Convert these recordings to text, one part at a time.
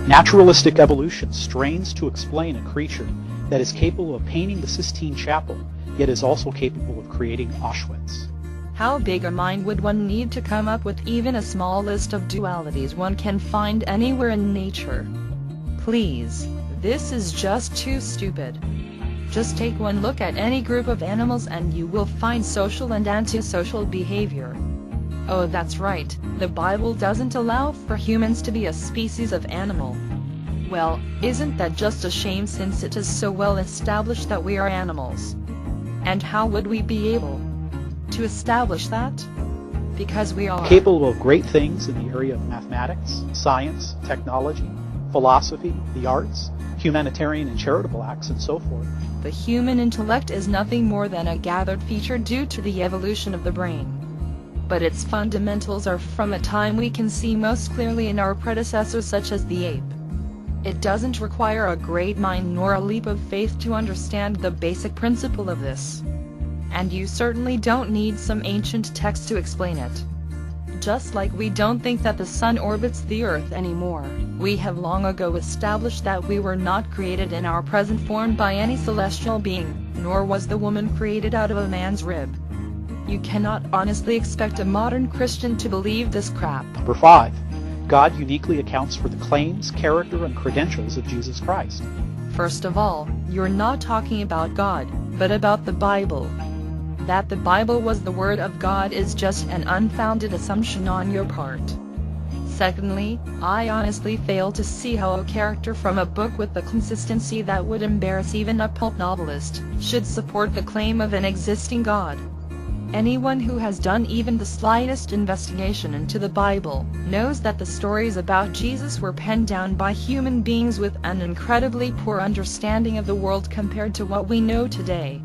Naturalistic evolution strains to explain a creature that is capable of painting the Sistine Chapel, yet is also capable of creating Auschwitz. How big a mind would one need to come up with even a small list of dualities one can find anywhere in nature? Please, this is just too stupid. Just take one look at any group of animals and you will find social and antisocial behavior. Oh, that's right, the Bible doesn't allow for humans to be a species of animal. Well, isn't that just a shame since it is so well established that we are animals? And how would we be able to establish that? Because we are capable of great things in the area of mathematics, science, technology, philosophy, the arts, humanitarian and charitable acts, and so forth. The human intellect is nothing more than a gathered feature due to the evolution of the brain. But its fundamentals are from a time we can see most clearly in our predecessors such as the ape. It doesn't require a great mind nor a leap of faith to understand the basic principle of this. And you certainly don't need some ancient text to explain it. Just like we don't think that the sun orbits the earth anymore, we have long ago established that we were not created in our present form by any celestial being, nor was the woman created out of a man's rib. You cannot honestly expect a modern Christian to believe this crap. Number 5. God uniquely accounts for the claims, character, and credentials of Jesus Christ. First of all, you're not talking about God, but about the Bible. That the Bible was the Word of God is just an unfounded assumption on your part. Secondly, I honestly fail to see how a character from a book with the consistency that would embarrass even a pulp novelist should support the claim of an existing God. Anyone who has done even the slightest investigation into the Bible knows that the stories about Jesus were penned down by human beings with an incredibly poor understanding of the world compared to what we know today.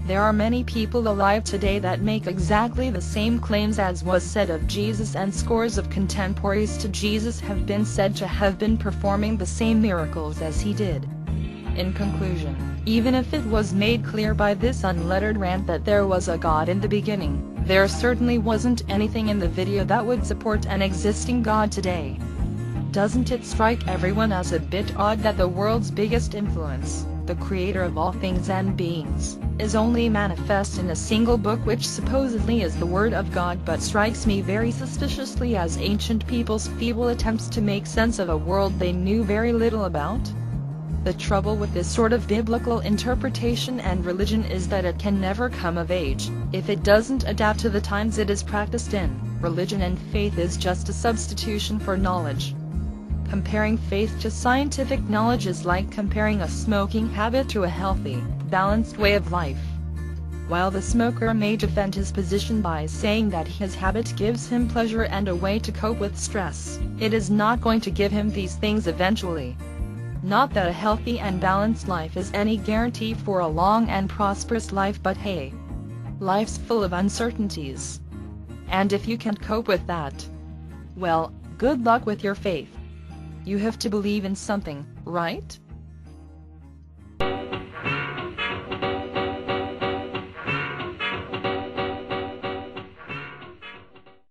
There are many people alive today that make exactly the same claims as was said of Jesus, and scores of contemporaries to Jesus have been said to have been performing the same miracles as he did. In conclusion, even if it was made clear by this unlettered rant that there was a God in the beginning, there certainly wasn't anything in the video that would support an existing God today. Doesn't it strike everyone as a bit odd that the world's biggest influence, the creator of all things and beings, is only manifest in a single book which supposedly is the Word of God, but strikes me very suspiciously as ancient people's feeble attempts to make sense of a world they knew very little about? The trouble with this sort of biblical interpretation and religion is that it can never come of age, if it doesn't adapt to the times it is practiced in. Religion and faith is just a substitution for knowledge. Comparing faith to scientific knowledge is like comparing a smoking habit to a healthy, balanced way of life. While the smoker may defend his position by saying that his habit gives him pleasure and a way to cope with stress, it is not going to give him these things eventually. Not that a healthy and balanced life is any guarantee for a long and prosperous life, but hey, life's full of uncertainties. And if you can't cope with that, well, good luck with your faith. You have to believe in something, right?